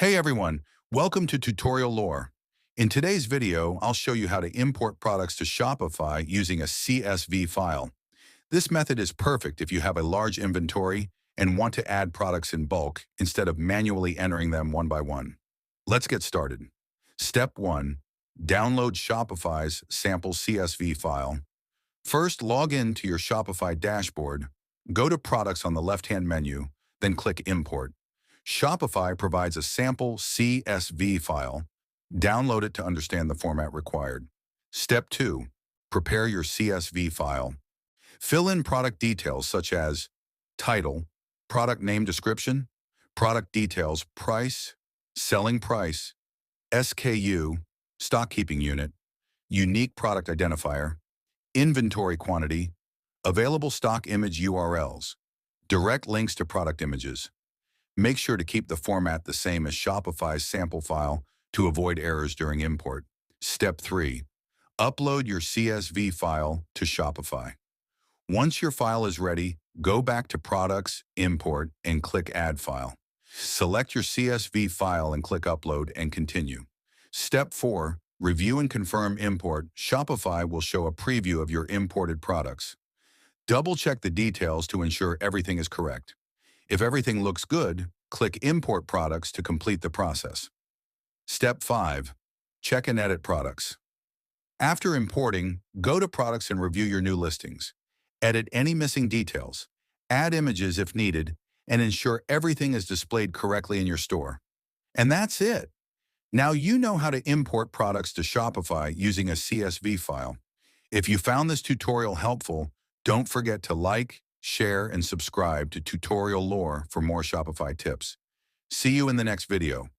Hey everyone, welcome to Tutorial Lore. In today's video, I'll show you how to import products to Shopify using a CSV file. This method is perfect if you have a large inventory and want to add products in bulk instead of manually entering them one by one. Let's get started. Step 1. Download Shopify's sample CSV file. First, log in to your Shopify dashboard, go to Products on the left-hand menu, then click Import. Shopify provides a sample CSV file. Download it to understand the format required. Step 2. Prepare your CSV file. Fill in product details such as title, product name description, product details, price, selling price, SKU, stock keeping unit, unique product identifier, inventory quantity, available stock image URLs, direct links to product images. Make sure to keep the format the same as Shopify's sample file to avoid errors during import. Step 3. Upload your CSV file to Shopify. Once your file is ready, go back to Products, Import, and click Add File. Select your CSV file and click Upload and continue. Step 4. Review and confirm import. Shopify will show a preview of your imported products. Double-check the details to ensure everything is correct. If everything looks good, click Import Products to complete the process. Step 5. Check and edit products. After importing, go to Products and review your new listings. Edit any missing details, add images if needed, and ensure everything is displayed correctly in your store. And that's it. Now you know how to import products to Shopify using a CSV file. If you found this tutorial helpful, don't forget to like, share, and subscribe to Tutorial Lore for more Shopify tips. See you in the next video.